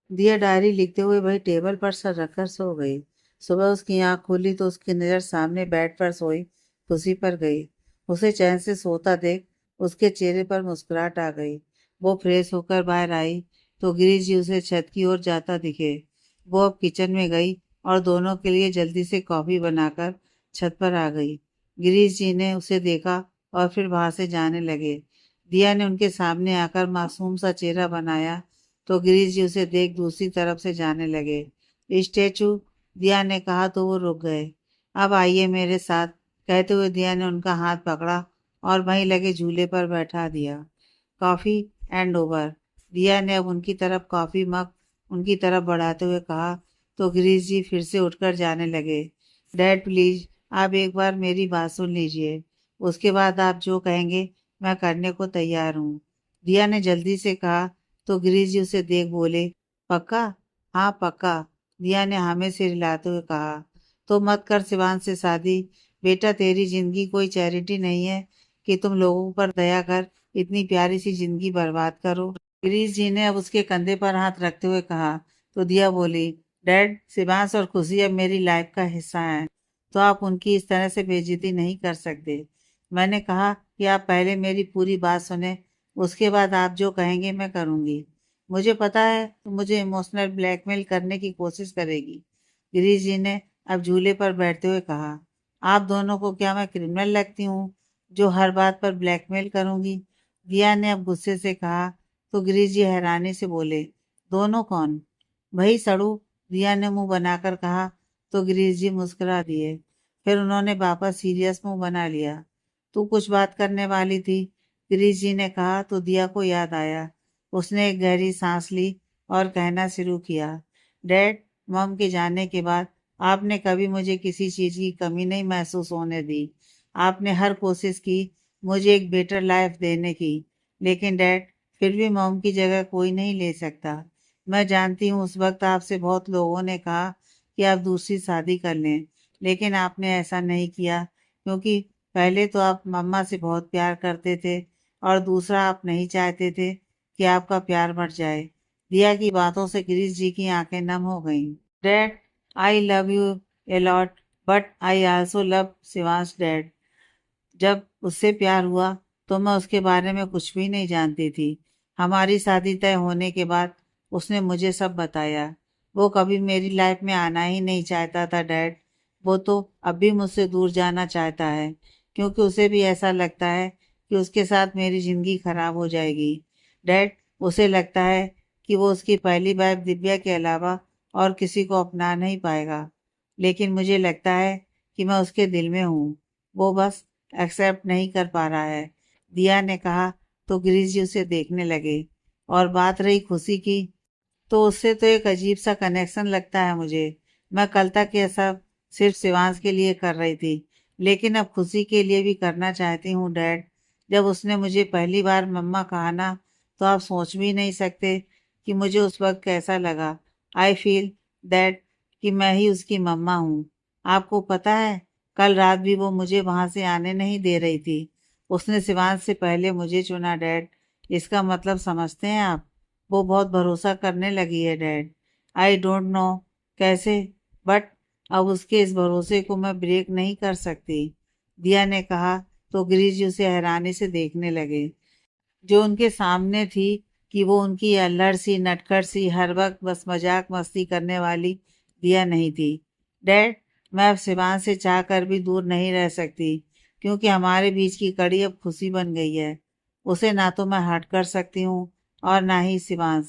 दिया डायरी लिखते हुए वही टेबल पर सर रखकर सो गई। सुबह उसकी आंख खुली तो उसकी नज़र सामने बेड पर सोई खुशी पर गई। उसे चैन से सोता देख उसके चेहरे पर मुस्कुराहट आ गई। वो फ्रेश होकर बाहर आई तो गिरीश जी उसे छत की ओर जाता दिखे। वो अब किचन में गई और दोनों के लिए जल्दी से कॉफी बनाकर छत पर आ गई। गिरीश जी ने उसे देखा और फिर वहां से जाने लगे। दिया ने उनके सामने आकर मासूम सा चेहरा बनाया तो गिरीश जी उसे देख दूसरी तरफ से जाने लगे। स्टेचू, दिया ने कहा तो वो रुक गए। अब आइए मेरे साथ, कहते हुए दिया ने उनका हाथ पकड़ा और वहीं लगे झूले पर बैठा दिया। Coffee and over. दिया ने अब उनकी तरफ कॉफी मग उनकी तरफ बढ़ाते हुए कहा तो गिरीश जी फिर से उठकर जाने लगे। डैड प्लीज, आप एक बार मेरी बात सुन लीजिए। उसके बाद आप जो कहेंगे मैं करने को तैयार हूँ। दिया ने जल्दी से कहा तो गिरीश जी उसे देख बोले, पक्का? हाँ पक्का, दिया ने हामी से हिलाते हुए कहा। तो मत कर शिवान से शादी। बेटा तेरी जिंदगी कोई चैरिटी नहीं है कि तुम लोगों पर दया कर इतनी प्यारी सी जिंदगी बर्बाद करो। गिरीश जी ने अब उसके कंधे पर हाथ रखते हुए कहा तो दिया बोली, डैड शिवांश और खुशी अब मेरी लाइफ का हिस्सा है तो आप उनकी इस तरह से बेइज्जती नहीं कर सकते। मैंने कहा कि आप पहले मेरी पूरी बात सुने, उसके बाद आप जो कहेंगे मैं करूंगी। मुझे पता है तुम मुझे इमोशनल ब्लैकमेल करने की कोशिश करेगी। गिरीश जी ने अब झूले पर बैठते हुए कहा, आप दोनों को क्या मैं क्रिमिनल लगती हूँ जो हर बात पर ब्लैकमेल करूंगी? दिया ने अब गुस्से से कहा तो गिरीश जी हैरानी से बोले, दोनों कौन? वही सड़ू, दिया ने मुंह बनाकर कहा तो गिरीश जी मुस्कुरा दिए। फिर उन्होंने वापस सीरियस मुंह बना लिया। तू कुछ बात करने वाली थी, गिरीश जी ने कहा तो दिया को याद आया। उसने एक गहरी सांस ली और कहना शुरू किया, डैड, मॉम के जाने के बाद आपने कभी मुझे किसी चीज़ की कमी नहीं महसूस होने दी। आपने हर कोशिश की मुझे एक बेटर लाइफ देने की। लेकिन डैड, फिर भी मॉम की जगह कोई नहीं ले सकता। मैं जानती हूँ उस वक्त आपसे बहुत लोगों ने कहा कि आप दूसरी शादी कर लें, लेकिन आपने ऐसा नहीं किया क्योंकि पहले तो आप मम्मा से बहुत प्यार करते थे और दूसरा आप नहीं चाहते थे कि आपका प्यार बढ़ जाए। दिया की बातों से गिरीश जी की आंखें नम हो गईं। Dad, I love U a lot, but I also love Shivansh dad. जब उससे प्यार हुआ तो मैं उसके बारे में कुछ भी नहीं जानती थी। हमारी शादी तय होने के बाद उसने मुझे सब बताया। वो कभी मेरी लाइफ में आना ही नहीं चाहता था डैड। वो तो अब भी मुझसे दूर जाना चाहता है क्योंकि उसे भी ऐसा लगता है कि उसके साथ मेरी ज़िंदगी खराब हो जाएगी। डैड, उसे लगता है कि वो उसकी पहली वाइफ दिव्या के अलावा और किसी को अपना नहीं पाएगा। लेकिन मुझे लगता है कि मैं उसके दिल में हूँ। वो बस एक्सेप्ट नहीं कर पा रहा है, दिया ने कहा तो गिरीश जी उसे देखने लगे। और बात रही खुशी की, तो उससे तो एक अजीब सा कनेक्शन लगता है मुझे। मैं कल तक ये सब सिर्फ शिवांश के लिए कर रही थी, लेकिन अब खुशी के लिए भी करना चाहती हूँ डैड। जब उसने मुझे पहली बार मम्मा कहा ना, तो आप सोच भी नहीं सकते कि मुझे उस वक्त कैसा लगा। आई फील दैट कि मैं ही उसकी मम्मा हूँ। आपको पता है, कल रात भी वो मुझे वहां से आने नहीं दे रही थी। उसने शिवांश से पहले मुझे चुना डैड। इसका मतलब समझते हैं आप? वो बहुत भरोसा करने लगी है डैड। आई डोंट नो कैसे, बट अब उसके इस भरोसे को मैं ब्रेक नहीं कर सकती, दिया ने कहा तो गिरीश जी उसे हैरानी से देखने लगे। जो उनके सामने थी कि वो उनकी अल्लड़ सी नटखट सी हर वक्त बस मजाक मस्ती करने वाली दिया नहीं थी। डैड, मैं अब शिवान से चाह कर भी दूर नहीं रह सकती क्योंकि हमारे बीच की कड़ी अब खुशी बन गई है। उसे ना तो मैं हट कर सकती हूँ और ना ही शिवांश।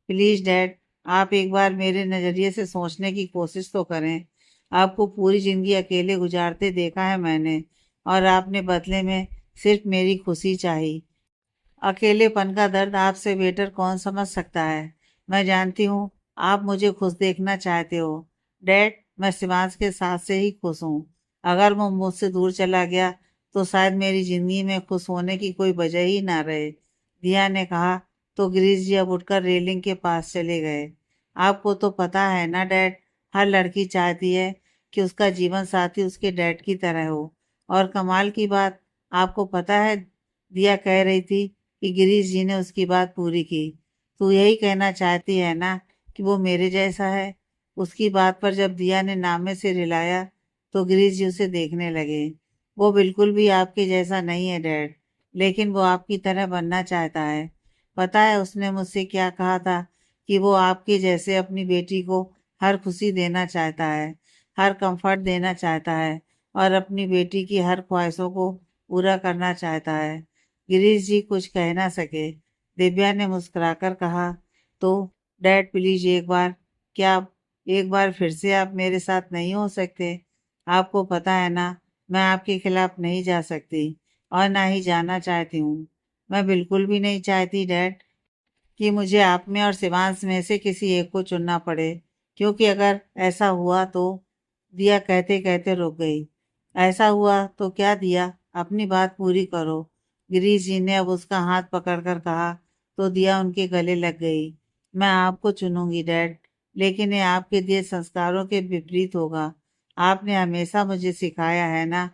प्लीज डैड, आप एक बार मेरे नज़रिए से सोचने की कोशिश तो करें। आपको पूरी जिंदगी अकेले गुजारते देखा है मैंने, और आपने बदले में सिर्फ मेरी खुशी चाही। अकेलेपन का दर्द आपसे बेटर कौन समझ सकता है। मैं जानती हूँ आप मुझे खुश देखना चाहते हो। डैड, मैं शिवांश के साथ से ही खुश हूँ। अगर वो मुझसे दूर चला गया तो शायद मेरी जिंदगी में खुश होने की कोई वजह ही ना रहे, दिया ने कहा तो गिरीश जी अब उठकर रेलिंग के पास चले गए। आपको तो पता है ना डैड, हर लड़की चाहती है कि उसका जीवन साथी उसके डैड की तरह हो। और कमाल की बात, आपको पता है, दिया कह रही थी कि गिरीश जी ने उसकी बात पूरी की। तू यही कहना चाहती है ना कि वो मेरे जैसा है। उसकी बात पर जब दिया ने नामे से रिलाया तो गिरीश जी उसे देखने लगे। वो बिल्कुल भी आपके जैसा नहीं है डैड, लेकिन वो आपकी तरह बनना चाहता है। पता है उसने मुझसे क्या कहा था? कि वो आपके जैसे अपनी बेटी को हर खुशी देना चाहता है, हर कंफर्ट देना चाहता है और अपनी बेटी की हर ख्वाहिशों को पूरा करना चाहता है। गिरीश जी कुछ कह ना सके। दिव्या ने मुस्कुराकर कहा, तो डैड प्लीज क्या एक बार फिर से आप मेरे साथ नहीं हो सकते? आपको पता है ना, मैं आपके खिलाफ नहीं जा सकती और ना ही जाना चाहती हूँ। मैं बिल्कुल भी नहीं चाहती डैड कि मुझे आप में और शिवांश में से किसी एक को चुनना पड़े, क्योंकि अगर ऐसा हुआ तो। दिया कहते कहते रुक गई। ऐसा हुआ तो क्या दिया, अपनी बात पूरी करो। गिरीश जी ने अब उसका हाथ पकड़कर कहा तो दिया उनके गले लग गई। मैं आपको चुनूंगी डैड, लेकिन ये आपके दिए संस्कारों के विपरीत होगा। आपने हमेशा मुझे सिखाया है ना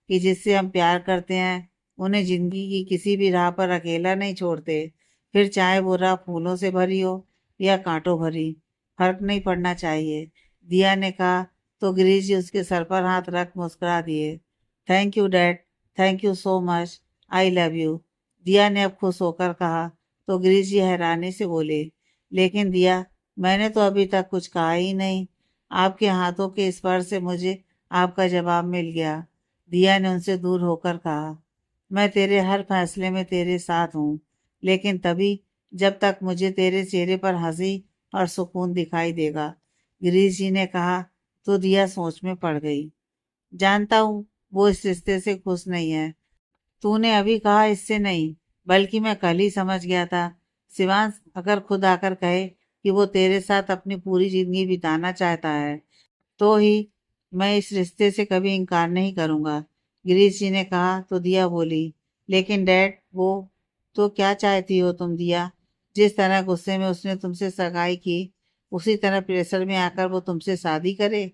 कि जिससे हम प्यार करते हैं उन्हें जिंदगी की किसी भी राह पर अकेला नहीं छोड़ते, फिर चाहे वो राह फूलों से भरी हो या कांटों भरी, फर्क नहीं पड़ना चाहिए। दिया ने कहा तो गिरीश जी उसके सर पर हाथ रख मुस्कुरा दिए। Thank you dad, thank you so much, I love you. दिया ने अब खुश होकर कहा तो गिरीश जी हैरानी से बोले, लेकिन दिया, मैंने तो अभी तक कुछ कहा ही नहीं। आपके हाथों के स्पर्श से मुझे आपका जवाब मिल गया। दिया ने उनसे दूर होकर कहा, मैं तेरे हर फैसले में तेरे साथ हूँ, लेकिन तभी जब तक मुझे तेरे चेहरे पर हंसी और सुकून दिखाई देगा। गिरीश जी ने कहा तो दिया सोच में पड़ गई। जानता हूँ वो इस रिश्ते से खुश नहीं है। तूने अभी कहा इससे नहीं, बल्कि मैं कल ही समझ गया था। शिवांश अगर खुद आकर कहे कि वो तेरे साथ अपनी पूरी जिंदगी बिताना चाहता है तो ही मैं इस रिश्ते से कभी इनकार नहीं करूंगा। गिरीश जी ने कहा तो दिया बोली, लेकिन डैड वो, तो क्या चाहती हो तुम दिया? जिस तरह गुस्से में उसने तुमसे सगाई की, उसी तरह प्रेशर में आकर वो तुमसे शादी करे?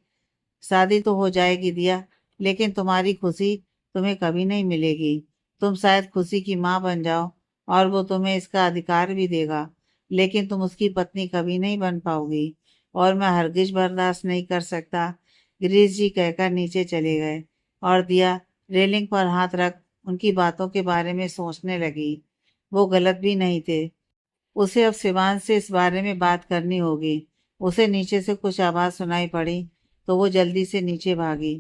शादी तो हो जाएगी दिया, लेकिन तुम्हारी खुशी तुम्हें कभी नहीं मिलेगी। तुम शायद खुशी की माँ बन जाओ और वो तुम्हें इसका अधिकार भी देगा, लेकिन तुम उसकी पत्नी कभी नहीं बन पाओगी और मैं हरगिज बर्दाश्त नहीं कर सकता। गिरीश जी कहकर नीचे चले गए और दिया रेलिंग पर हाथ रख उनकी बातों के बारे में सोचने लगी। वो गलत भी नहीं थे। उसे अब शिवांश से इस बारे में बात करनी होगी। उसे नीचे से कुछ आवाज सुनाई पड़ी तो वो जल्दी से नीचे भागी।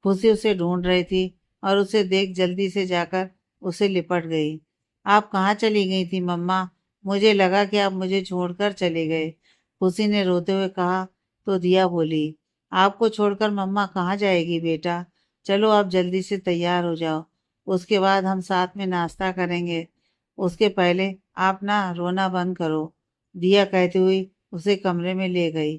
खुशी उसे ढूंढ रही थी और उसे देख जल्दी से जाकर उसे लिपट गई। आप कहाँ चली गई थी मम्मा? मुझे लगा कि आप मुझे छोड़कर चले गए, खुशी ने रोते हुए कहा। तो दिया बोली, आपको छोड़कर मम्मा कहाँ जाएगी बेटा? चलो आप जल्दी से तैयार हो जाओ, उसके बाद हम साथ में नाश्ता करेंगे। उसके पहले आप ना रोना बंद करो, दिया कहती हुई उसे कमरे में ले गई।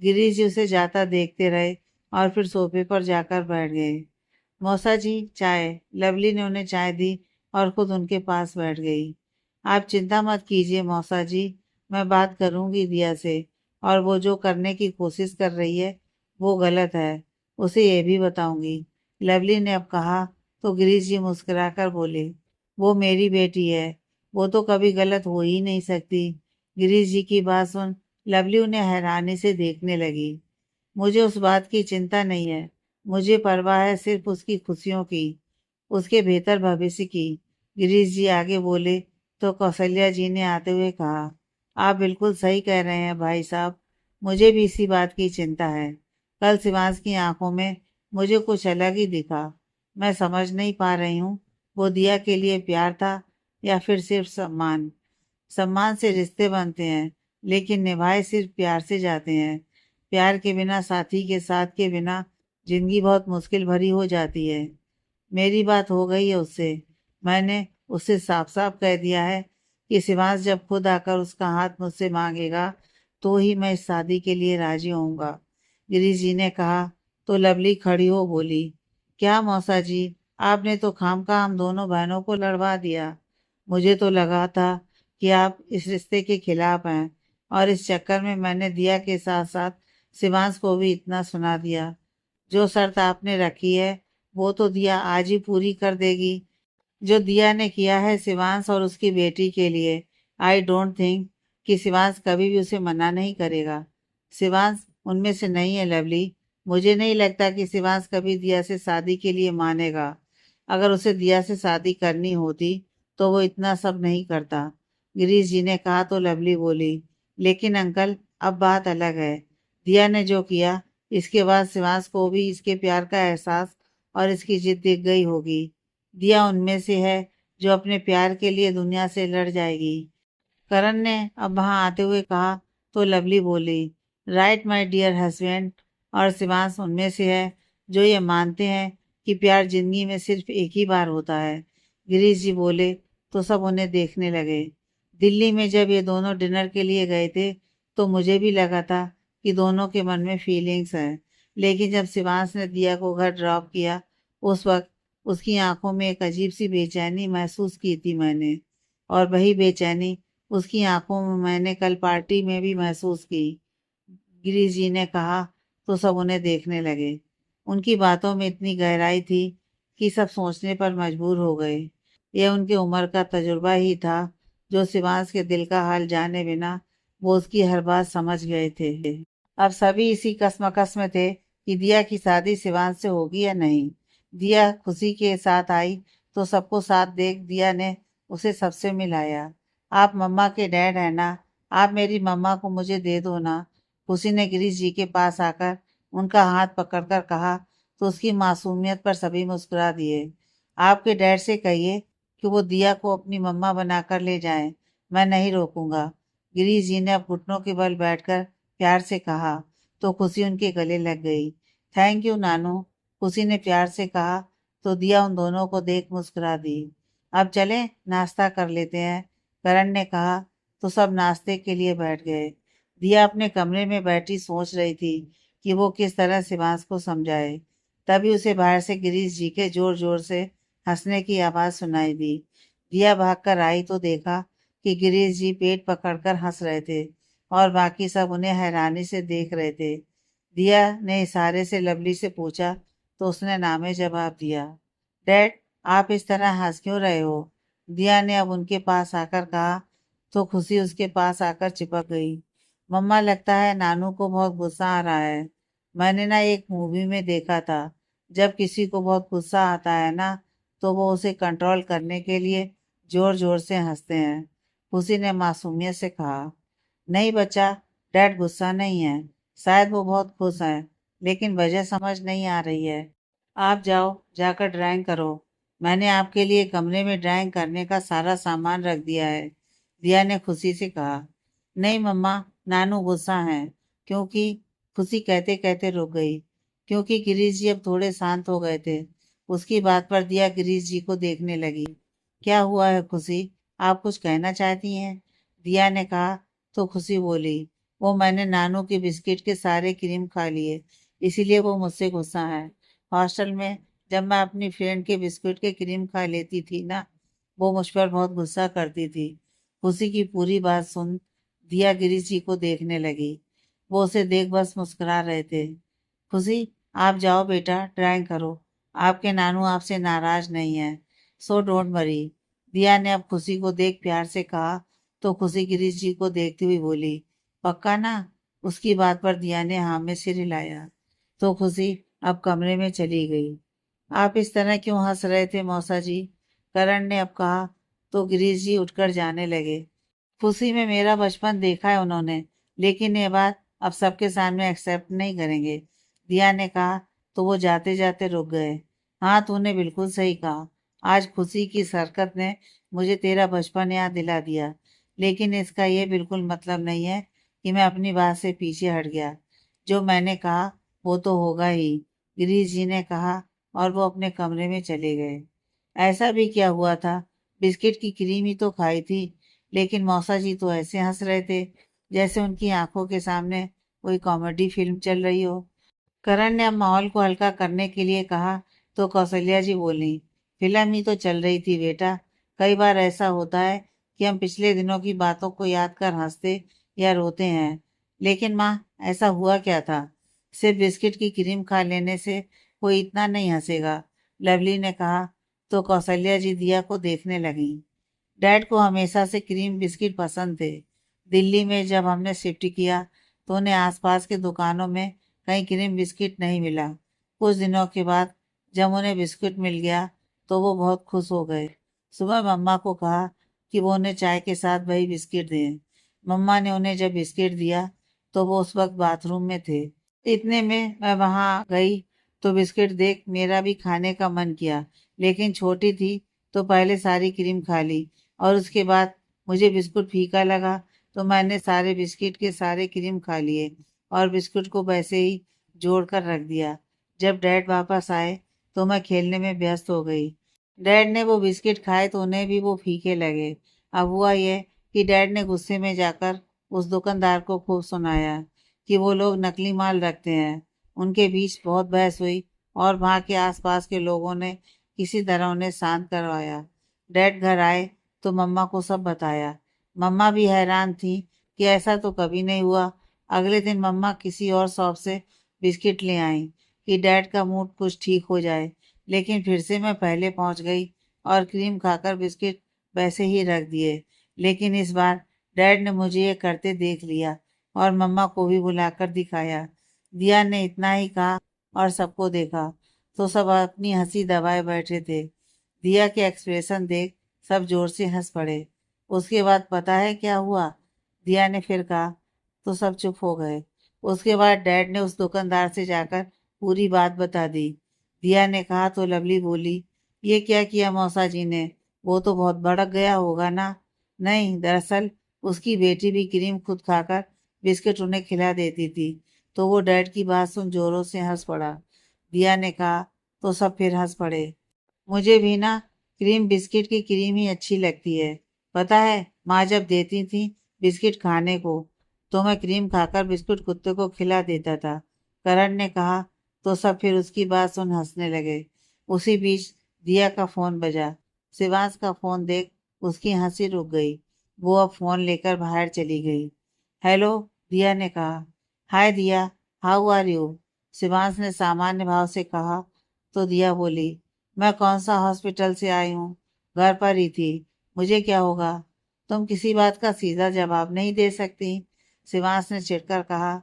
गिरीश जी उसे जाता देखते रहे और फिर सोफे पर जाकर बैठ गए। मौसा जी चाय। लवली ने उन्हें चाय दी और खुद उनके पास बैठ गई। आप चिंता मत कीजिए मौसा जी, मैं बात करूंगी दिया से, और वो जो करने की कोशिश कर रही है वो गलत है, उसे ये भी बताऊंगी। लवली ने अब कहा तो गिरीश जी मुस्कुराकर बोले, वो मेरी बेटी है, वो तो कभी गलत हो ही नहीं सकती। गिरीश जी की बात सुन लवली उन्हें हैरानी से देखने लगी। मुझे उस बात की चिंता नहीं है, मुझे परवाह है सिर्फ उसकी खुशियों की, उसके बेहतर भविष्य की। गिरीश जी आगे बोले तो कौशल्या जी ने आते हुए कहा, आप बिल्कुल सही कह रहे हैं भाई साहब, मुझे भी इसी बात की चिंता है। कल शिवांश की आंखों में मुझे कुछ अलग ही दिखा। मैं समझ नहीं पा रही हूँ वो दिया के लिए प्यार था या फिर सिर्फ सम्मान। सम्मान से रिश्ते बनते हैं, लेकिन निभाए सिर्फ प्यार से जाते हैं। प्यार के बिना, साथी के साथ के बिना जिंदगी बहुत मुश्किल भरी हो जाती है। मेरी बात हो गई है उससे। मैंने उससे साफ साफ कह दिया है कि शिवांश जब खुद आकर उसका हाथ मुझसे मांगेगा तो ही मैं इस शादी के लिए राजी होऊंगा। गिरीश जी ने कहा तो लवली खड़ी हो बोली, क्या मौसा जी, आपने तो खामखा हम दोनों बहनों को लड़वा दिया। मुझे तो लगा था कि आप इस रिश्ते के खिलाफ हैं, और इस चक्कर में मैंने दिया के साथ साथ शिवांश को भी इतना सुना दिया। जो शर्त आपने रखी है वो तो दिया आज ही पूरी कर देगी। जो दिया ने किया है शिवांश और उसकी बेटी के लिए, आई डोंट थिंक कि शिवांश कभी भी उसे मना नहीं करेगा। शिवांश उनमें से नहीं है लवली। मुझे नहीं लगता कि शिवांश कभी दिया से शादी के लिए मानेगा। अगर उसे दिया से शादी करनी होती तो वो इतना सब नहीं करता। गिरीश जी ने कहा तो लवली बोली, लेकिन अंकल अब बात अलग है। दिया ने जो किया इसके बाद शिवांश को भी इसके प्यार का एहसास और इसकी जिद दिख गई होगी। दिया उनमें से है जो अपने प्यार के लिए दुनिया से लड़ जाएगी। करण ने अब वहां आते हुए कहा तो लवली बोली, राइट माय डियर हस्बैंड। और शिवांश उनमें से है जो ये मानते हैं कि प्यार जिंदगी में सिर्फ एक ही बार होता है। गिरीश जी बोले तो सब उन्हें देखने लगे। दिल्ली में जब ये दोनों डिनर के लिए गए थे तो मुझे भी लगा था कि दोनों के मन में फीलिंग्स हैं, लेकिन जब शिवांश ने दिया को घर ड्रॉप किया उस वक्त उसकी आंखों में एक अजीब सी बेचैनी महसूस की थी मैंने। और वही बेचैनी उसकी आंखों में मैंने कल पार्टी में भी महसूस की। गिरीश जी ने कहा तो सब उन्हें देखने लगे। उनकी बातों में इतनी गहराई थी कि सब सोचने पर मजबूर हो गए। यह उनकी उम्र का तजुर्बा ही था जो शिवांश के दिल का हाल जाने बिना वो उसकी हर बात समझ गए थे। अब सभी इसी कश्मकश में थे कि दिया की शादी शिवांश से होगी या नहीं। दिया खुशी के साथ आई तो सबको साथ देख दिया ने उसे सबसे मिलाया। आप मम्मा के डैड हैं ना, आप मेरी मम्मा को मुझे दे दो ना। खुशी ने गिरीश जी के पास आकर उनका हाथ पकड़कर कहा तो उसकी मासूमियत पर सभी मुस्कुरा दिए। आपके डैड से कहिए कि वो दिया को अपनी मम्मा बनाकर ले जाएं, मैं नहीं रोकूंगा। गिरीश जी ने अब घुटनों के बल बैठकर प्यार से कहा तो खुशी उनके गले लग गई। थैंक यू नानू, खुशी ने प्यार से कहा तो दिया उन दोनों को देख मुस्कुरा दी। अब चलें नाश्ता कर लेते हैं, करण ने कहा तो सब नाश्ते के लिए बैठ गए। दिया अपने कमरे में बैठी सोच रही थी कि वो किस तरह शिवांश को समझाए। तभी उसे बाहर से गिरीश जी के जोर जोर से हंसने की आवाज सुनाई दी। दिया भागकर आई तो देखा कि गिरीश जी पेट पकड़कर हंस रहे थे और बाकी सब उन्हें हैरानी से देख रहे थे। दिया ने इशारे से लवली से पूछा तो उसने नामे जवाब दिया। डैड, आप इस तरह हंस क्यों रहे हो? दिया ने अब उनके पास आकर कहा तो खुशी उसके पास आकर चिपक गई। मम्मा, लगता है नानू को बहुत गुस्सा आ रहा है। मैंने ना एक मूवी में देखा था, जब किसी को बहुत गुस्सा आता है ना तो वो उसे कंट्रोल करने के लिए जोर जोर से हंसते हैं। खुशी ने मासूमियत से कहा, नहीं बच्चा, डैड गुस्सा नहीं है, शायद वो बहुत खुश है, लेकिन वजह समझ नहीं आ रही है। आप जाओ, जाकर ड्राइंग करो। मैंने आपके लिए कमरे में ड्राइंग करने का सारा सामान रख दिया है। दिया ने खुशी से कहा। नहीं मम्मा, नानू गुस्सा है। क्योंकि खुशी कहते कहते रुक गई, क्योंकि गिरीश जी अब थोड़े शांत हो गए थे। उसकी बात पर दिया गिरीश जी को देखने लगी। क्या हुआ है खुशी, आप कुछ कहना चाहती हैं? दिया ने कहा तो खुशी बोली, वो मैंने नानू के बिस्किट के सारे क्रीम खा लिए, इसीलिए वो मुझसे गुस्सा है। हॉस्टल में जब मैं अपनी फ्रेंड के बिस्कुट के क्रीम खा लेती थी ना, वो मुझ पर बहुत गुस्सा करती थी। खुशी की पूरी बात सुन दिया गिरीश जी को देखने लगी। वो उसे देख बस मुस्कुरा रहे थे। खुशी, आप जाओ बेटा, ड्राइंग करो। आपके नानू आपसे नाराज नहीं है, सो डोंट वरी। दिया ने अब खुशी को देख प्यार से कहा तो खुशी गिरीश जी को देखती हुई बोली, पक्का ना? उसकी बात पर दिया ने हाँ में सिर हिलाया। तो खुशी अब कमरे में चली गई। आप इस तरह क्यों हंस रहे थे मौसा जी? करण ने अब कहा तो गिरीश जी उठकर जाने लगे। खुशी में मेरा बचपन देखा है उन्होंने, लेकिन ये बात अब सबके सामने एक्सेप्ट नहीं करेंगे। दिया ने कहा तो वो जाते जाते रुक गए। हाँ, तूने बिल्कुल सही कहा। आज खुशी की इस हरकत ने मुझे तेरा बचपन याद दिला दिया, लेकिन इसका ये बिल्कुल मतलब नहीं है कि मैं अपनी बात से पीछे हट गया। जो मैंने कहा वो तो होगा ही, गिरीश जी ने कहा और वो अपने कमरे में चले गए। ऐसा भी क्या हुआ था, बिस्किट की क्रीम ही तो खाई थी, लेकिन मौसा जी तो ऐसे हंस रहे थे जैसे उनकी आंखों के सामने कोई कॉमेडी फिल्म चल रही हो। करण ने अब माहौल को हल्का करने के लिए कहा तो कौशल्या जी बोली, फिल्म ही तो चल रही थी बेटा। कई बार ऐसा होता है कि हम पिछले दिनों की बातों को याद कर हंसते या रोते हैं, लेकिन माँ, ऐसा हुआ क्या था? सिर्फ बिस्किट की क्रीम खा लेने से कोई इतना नहीं हंसेगा, लवली ने कहा तो कौशल्या जी दिया को देखने लगी। डैड को हमेशा से क्रीम बिस्किट पसंद थे। दिल्ली में जब हमने शिफ्ट किया तो उन्हें आसपास की दुकानों में कहीं क्रीम बिस्किट नहीं मिला। कुछ दिनों के बाद जब उन्हें बिस्किट मिल गया तो वो बहुत खुश हो गए। सुबह मम्मा को कहा कि वो उन्हें चाय के साथ वही बिस्किट दें। मम्मा ने उन्हें जब बिस्किट दिया तो वो उस वक्त बाथरूम में थे। इतने में मैं वहां गई तो बिस्किट देख मेरा भी खाने का मन किया, लेकिन छोटी थी तो पहले सारी क्रीम खा ली और उसके बाद मुझे बिस्कुट फीका लगा तो मैंने सारे बिस्किट के सारे क्रीम खा लिए और बिस्कुट को वैसे ही जोड़ कर रख दिया। जब डैड वापस आए तो मैं खेलने में व्यस्त हो गई। डैड ने वो बिस्किट खाए तो उन्हें भी वो फीके लगे। अब हुआ यह कि डैड ने गुस्से में जाकर उस दुकानदार को खूब सुनाया कि वो लोग नकली माल रखते हैं। उनके बीच बहुत बहस हुई और वहाँ के आसपास के लोगों ने किसी तरह उन्हें शांत करवाया। डैड घर आए तो मम्मा को सब बताया। मम्मा भी हैरान थी कि ऐसा तो कभी नहीं हुआ। अगले दिन मम्मा किसी और शॉप से बिस्किट ले आई कि डैड का मूड कुछ ठीक हो जाए, लेकिन फिर से मैं पहले पहुंच गई और क्रीम खाकर बिस्किट वैसे ही रख दिए। लेकिन इस बार डैड ने मुझे ये करते देख लिया और मम्मा को भी बुलाकर दिखाया। दिया ने इतना ही कहा और सबको देखा तो सब अपनी हंसी दबाए बैठे थे। दिया के एक्सप्रेशन देख सब जोर से हंस पड़े। उसके बाद पता है क्या हुआ? दिया ने फिर कहा तो सब चुप हो गए। उसके बाद डैड ने उस दुकानदार से जाकर पूरी बात बता दी। दिया ने कहा तो लवली बोली, ये क्या किया मौसा जी ने? वो तो बहुत भड़क गया होगा ना? नहीं, दरअसल उसकी बेटी भी क्रीम खुद खाकर बिस्किट उन्हें खिला देती थी, तो वो डैड की बात सुन जोरों से हंस पड़ा। दिया ने कहा तो सब फिर हंस पड़े। मुझे भी ना क्रीम बिस्किट की क्रीम ही अच्छी लगती है। पता है, माँ जब देती थी बिस्किट खाने को तो मैं क्रीम खाकर बिस्कुट कुत्ते को खिला देता था, करण ने कहा। तो सब फिर उसकी बात सुन हंसने लगे। उसी बीच दिया का फोन बजा। शिवांश का फोन देख उसकी हंसी रुक गई। वो अब फोन लेकर बाहर चली गई। हेलो, दिया ने कहा। हाय दिया, हाउ आर यू? शिवांश ने सामान्य भाव से कहा। तो दिया बोली, मैं कौन सा हॉस्पिटल से आई हूँ, घर पर ही थी, मुझे क्या होगा? तुम किसी बात का सीधा जवाब नहीं दे सकती, शिवांश ने चिढ़कर कहा।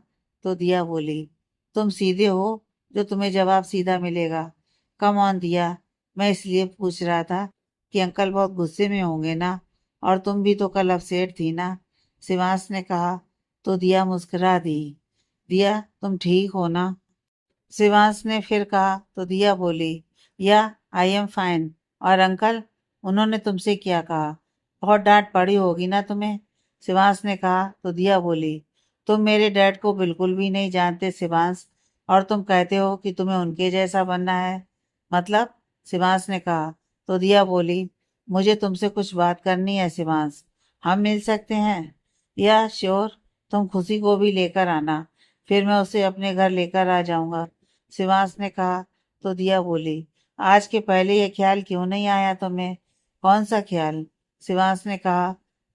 तो दिया बोली, तुम सीधे हो जो तुम्हें जवाब सीधा मिलेगा। कम ऑन दिया, मैं इसलिए पूछ रहा था कि अंकल बहुत गुस्से में होंगे ना, और तुम भी तो कल अपसेट थी ना, शिवांश ने कहा। तो दिया मुस्कुरा दी। दिया, तुम ठीक हो ना? शिवांश ने फिर कहा। तो दिया बोली, या आई एम फाइन। और अंकल, उन्होंने तुमसे क्या कहा? बहुत डांट पड़ी होगी ना तुम्हें, शिवांश ने कहा। तो दिया बोली, तुम मेरे डैड को बिल्कुल भी नहीं जानते शिवांश, और तुम कहते हो कि तुम्हें उनके जैसा बनना है। मतलब? शिवांश ने कहा। तो दिया बोली, मुझे तुमसे कुछ बात करनी है शिवांश, हम मिल सकते हैं? या श्योर, तुम खुशी को भी लेकर आना, फिर मैं उसे अपने घर लेकर आ जाऊंगा, शिवांश ने कहा। तो दिया बोली, आज के पहले ये ख्याल क्यों नहीं आया तुम्हें? कौन सा ख्याल? शिवांश ने कहा।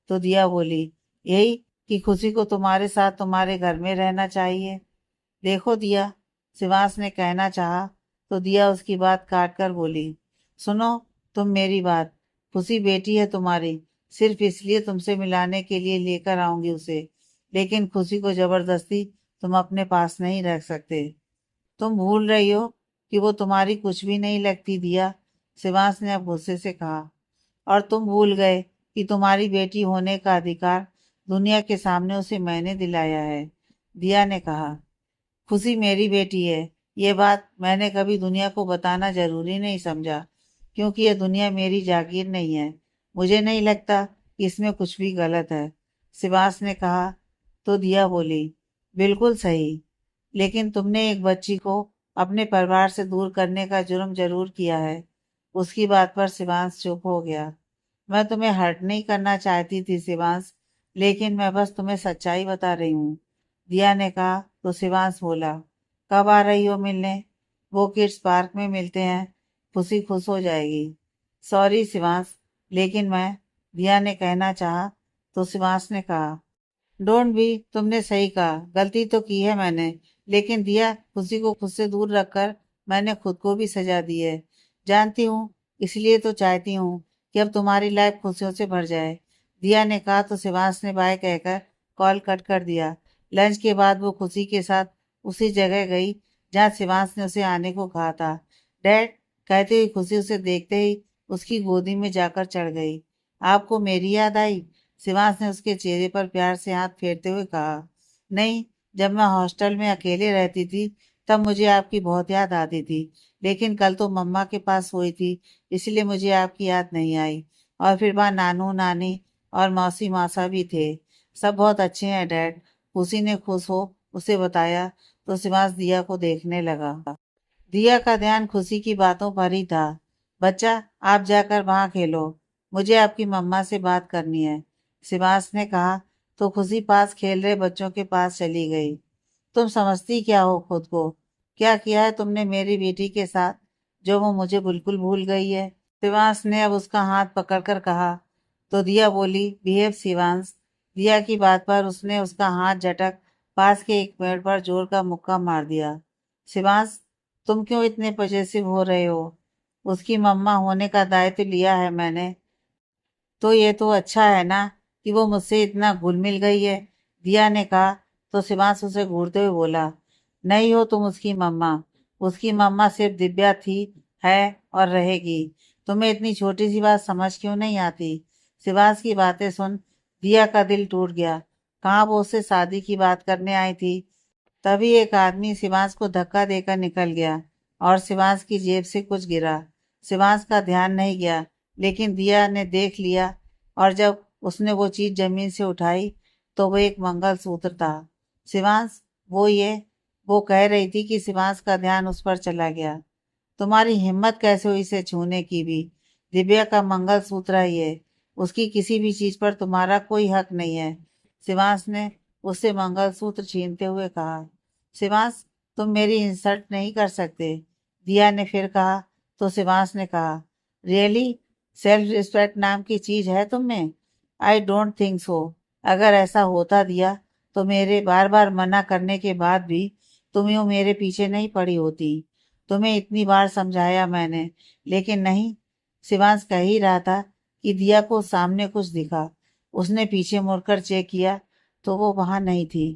तो दिया बोली, यही कि खुशी को तुम्हारे साथ तुम्हारे घर में रहना चाहिए। देखो दिया, शिवांश ने कहना चाहा तो दिया उसकी बात काट कर बोली, सुनो, तुम मेरी बात, खुशी बेटी है तुम्हारी, सिर्फ इसलिए तुमसे मिलाने के लिए लेकर आऊंगी उसे, लेकिन खुशी को जबरदस्ती तुम अपने पास नहीं रख सकते। तुम भूल रही हो कि वो तुम्हारी कुछ भी नहीं लगती दिया, शिवांश ने अब गुस्से से कहा। और तुम भूल गए कि तुम्हारी बेटी होने का अधिकार दुनिया के सामने उसे मैंने दिलाया है, दिया ने कहा। खुशी मेरी बेटी है, ये बात मैंने कभी दुनिया को बताना जरूरी नहीं समझा, क्योंकि यह दुनिया मेरी जागीर नहीं है। मुझे नहीं लगता कि इसमें कुछ भी गलत है, शिवांश ने कहा। तो दिया बोली, बिल्कुल सही, लेकिन तुमने एक बच्ची को अपने परिवार से दूर करने का जुर्म जरूर किया है। उसकी बात पर शिवांश चुप हो गया। मैं तुम्हें हर्ट नहीं करना चाहती थी शिवांश, लेकिन मैं बस तुम्हें सच्चाई बता रही हूँ, दिया ने कहा। तो शिवांश बोला, कब आ रही हो मिलने? वो किड्स पार्क में मिलते हैं, खुशी खुश हो जाएगी। सॉरी शिवांश, लेकिन मैं, दिया ने कहना चाहा। तो शिवांश ने कहा, डोंट बी, तुमने सही कहा, गलती तो की है मैंने, लेकिन दिया, खुशी को खुद से दूर रखकर मैंने खुद को भी सजा दी है, जानती हूँ। इसलिए तो चाहती हूँ कि अब तुम्हारी लाइफ खुशियों से भर जाए, दिया ने कहा। तो शिवांश ने बाय कहकर कॉल कट कर दिया। लंच के बाद वो खुशी के साथ उसी जगह गई जहाँ शिवांश ने उसे आने को कहा था। डैड कहते हुए खुशी उसे देखते ही उसकी गोदी में जाकर चढ़ गई। आपको मेरी याद आई? शिवांश ने उसके चेहरे पर प्यार से हाथ फेरते हुए कहा। नहीं, जब मैं हॉस्टल में अकेले रहती थी तब मुझे आपकी बहुत याद आती थी, लेकिन कल तो मम्मा के पास सोई थी इसलिए मुझे आपकी याद नहीं आई। और फिर वहाँ नानू नानी और मौसी मासा भी थे। सब बहुत अच्छे हैं डैड, खुशी ने खुश हो उसे बताया तो शिवांश दिया को देखने लगा। दिया का ध्यान खुशी की बातों पर ही था। बच्चा, आप जाकर वहां खेलो, मुझे आपकी मम्मा से बात करनी है, शिवांश ने कहा तो खुशी पास खेल रहे बच्चों के पास चली गई। तुम समझती क्या हो खुद को? क्या किया है तुमने मेरी बेटी के साथ जो वो मुझे बिल्कुल भूल गई है? शिवांश ने अब उसका हाथ पकड़कर कहा। तो दिया बोली, बिहेव शिवांश। दिया की बात पर उसने उसका हाथ झटक पास के एक पेड़ पर जोर का मुक्का मार दिया। शिवांश, तुम क्यों इतने पजेसिव हो रहे हो? उसकी मम्मा होने का दायित्व लिया है मैंने, तो ये तो अच्छा है ना कि वो मुझसे इतना घुल मिल गई है, दिया ने कहा। तो शिवांश उसे घूरते हुए बोला, नहीं हो तुम उसकी मम्मा। उसकी मम्मा सिर्फ दिव्या थी, है और रहेगी। तुम्हें इतनी छोटी सी बात समझ क्यों नहीं आती? शिवांश की बातें सुन दिया का दिल टूट गया। कहाँ वो उससे शादी की बात करने आई थी। तभी एक आदमी शिवांश को धक्का देकर निकल गया और शिवांश की जेब से कुछ गिरा। शिवांश का ध्यान नहीं गया, लेकिन दिया ने देख लिया और जब उसने वो चीज जमीन से उठाई तो वो एक मंगलसूत्र था। शिवांश, वो कह रही थी कि शिवांश का ध्यान उस पर चला गया। तुम्हारी हिम्मत कैसे हुई इसे छूने की भी? दिव्या का मंगलसूत्र है ये, उसकी किसी भी चीज पर तुम्हारा कोई हक नहीं है, शिवांश ने उससे मंगलसूत्र छीनते हुए कहा। शिवांश, तुम मेरी इंसल्ट नहीं कर सकते, दिया ने फिर कहा। तो शिवांश ने कहा, रियली? सेल्फ रिस्पेक्ट नाम की चीज है तुम में? I don't think so. अगर ऐसा होता दिया तो मेरे बार बार मना करने के बाद भी तुम यूं मेरे पीछे नहीं पड़ी होती। तुम्हें इतनी बार समझाया मैंने, लेकिन नहीं। शिवांश कह ही रहा था कि दिया को सामने कुछ दिखा। उसने पीछे मुड़कर चेक किया तो वो वहां नहीं थी।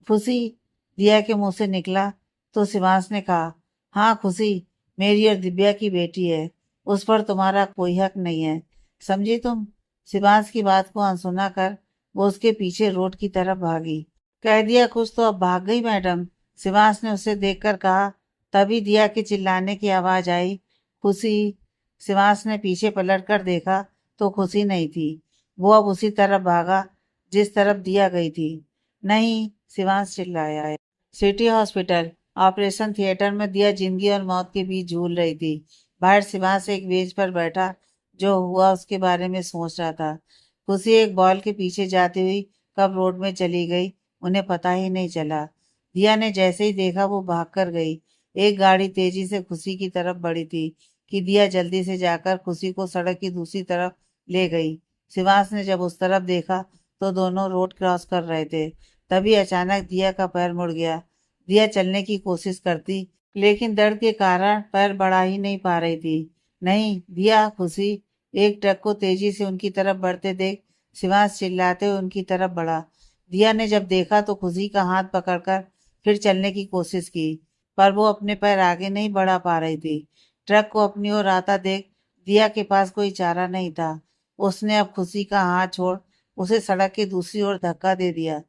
खुशी, दिया के मुंह से निकला। तो शिवांश ने कहा, हाँ खुशी, मेरी और दिव्या की बेटी है, उस पर तुम्हारा कोई हक नहीं है, समझी तुम? शिवांश की बात को अनसुना कर वो उसके पीछे रोड की तरफ भागी। कह दिया कुछ तो अब भाग गई मैडम, शिवांश ने उसे देखकर कहा। तभी दिया के चिल्लाने की आवाज आई, खुशी। शिवांश ने पीछे पलट कर देखा तो खुशी नहीं थी। वो अब उसी तरफ भागा जिस तरफ दिया गई थी। नहीं, शिवांश चिल्लाया है। सिटी हॉस्पिटल ऑपरेशन थिएटर में दिया जिंदगी और मौत के बीच झूल रही थी। बाहर शिवांश एक बेंच पर बैठा जो हुआ उसके बारे में सोच रहा था। खुशी एक बॉल के पीछे जाती हुई कब रोड में चली गई उन्हें पता ही नहीं चला। दिया ने जैसे ही देखा वो भागकर गई। एक गाड़ी तेजी से खुशी की तरफ बढ़ी थी कि दिया जल्दी से जाकर खुशी को सड़क की दूसरी तरफ ले गई। शिवांश ने जब उस तरफ देखा तो दोनों रोड क्रॉस कर रहे थे। तभी अचानक दिया का पैर मुड़ गया। दिया चलने की कोशिश करती, लेकिन दर्द के कारण पैर बढ़ा ही नहीं पा रही थी। नहीं दिया, खुशी। एक ट्रक को तेजी से उनकी तरफ बढ़ते देख शिवांश चिल्लाते हुए उनकी तरफ बढ़ा। दिया ने जब देखा तो खुशी का हाथ पकड़कर फिर चलने की कोशिश की, पर वो अपने पैर आगे नहीं बढ़ा पा रही थी। ट्रक को अपनी ओर आता देख दिया के पास कोई चारा नहीं था। उसने अब खुशी का हाथ छोड़ उसे सड़क की दूसरी ओर धक्का दे दिया।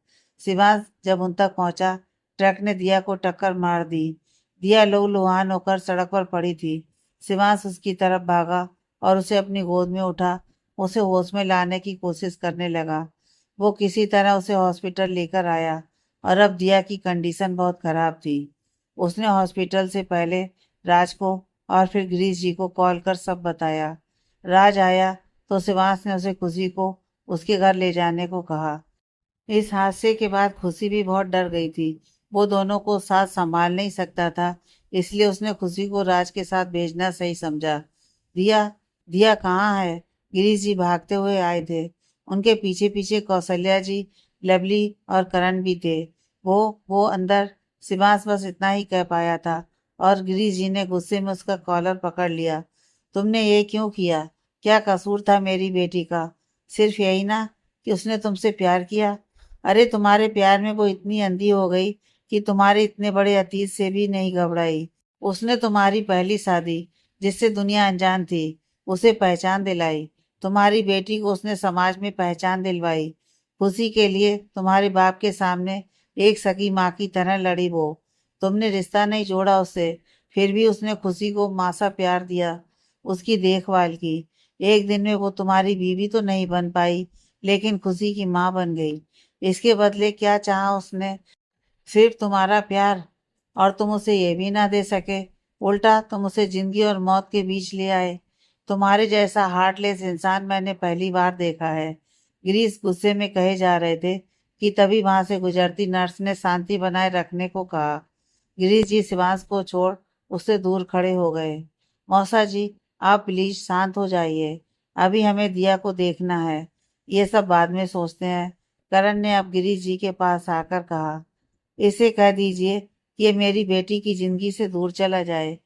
शिवांश जब उन तक पहुंचा, ट्रक ने दिया को टक्कर मार दी। दिया लहूलुहान होकर सड़क पर पड़ी थी। शिवांश उसकी तरफ भागा और उसे अपनी गोद में उठा उसे होश में लाने की कोशिश करने लगा। वो किसी तरह उसे हॉस्पिटल लेकर आया और अब दिया की कंडीशन बहुत खराब थी। उसने हॉस्पिटल से पहले राज को और फिर गिरीश जी को कॉल कर सब बताया। राज आया तो शिवांश ने उसे खुशी को उसके घर ले जाने को कहा। इस हादसे के बाद खुशी भी बहुत डर गई थी। वो दोनों को साथ संभाल नहीं सकता था, इसलिए उसने खुशी को राज के साथ भेजना सही समझा। दिया, दिया कहाँ है? गिरीश जी भागते हुए आए थे। उनके पीछे पीछे कौशल्या जी, लवली और करण भी थे। वो अंदर। शिवांश बस इतना ही कह पाया था और गिरीश जी ने गुस्से में उसका कॉलर पकड़ लिया। तुमने ये क्यों किया? क्या कसूर था मेरी बेटी का? सिर्फ यही ना कि उसने तुमसे प्यार किया। अरे तुम्हारे प्यार में वो इतनी अंधी हो गई कि तुम्हारे इतने बड़े अतीत से भी नहीं घबराई। उसने तुम्हारी पहली शादी, जिससे दुनिया अनजान थी, उसे पहचान दिलाई। तुम्हारी बेटी को उसने समाज में पहचान दिलवाई। खुशी के लिए तुम्हारे बाप के सामने एक सगी माँ की तरह लड़ी वो। तुमने रिश्ता नहीं जोड़ा उससे, फिर भी उसने खुशी को माँ सा प्यार दिया, उसकी देखभाल की। एक दिन में वो तुम्हारी बीवी तो नहीं बन पाई, लेकिन खुशी की माँ बन गई। इसके बदले क्या चाहा उसने? सिर्फ तुम्हारा प्यार। और तुम उसे ये भी ना दे सके। उल्टा तुम उसे जिंदगी और मौत के बीच ले आए। तुम्हारे जैसा हार्टलेस इंसान मैंने पहली बार देखा है। गिरीश गुस्से में कहे जा रहे थे कि तभी वहां से गुजरती नर्स ने शांति बनाए रखने को कहा। गिरीश जी शिवांश को छोड़ उससे दूर खड़े हो गए। मौसा जी, आप प्लीज शांत हो जाइए। अभी हमें दिया को देखना है, ये सब बाद में सोचते हैं। करण ने अब गिरीश जी के पास आकर कहा, इसे कह दीजिए कि ये मेरी बेटी की जिंदगी से दूर चला जाए।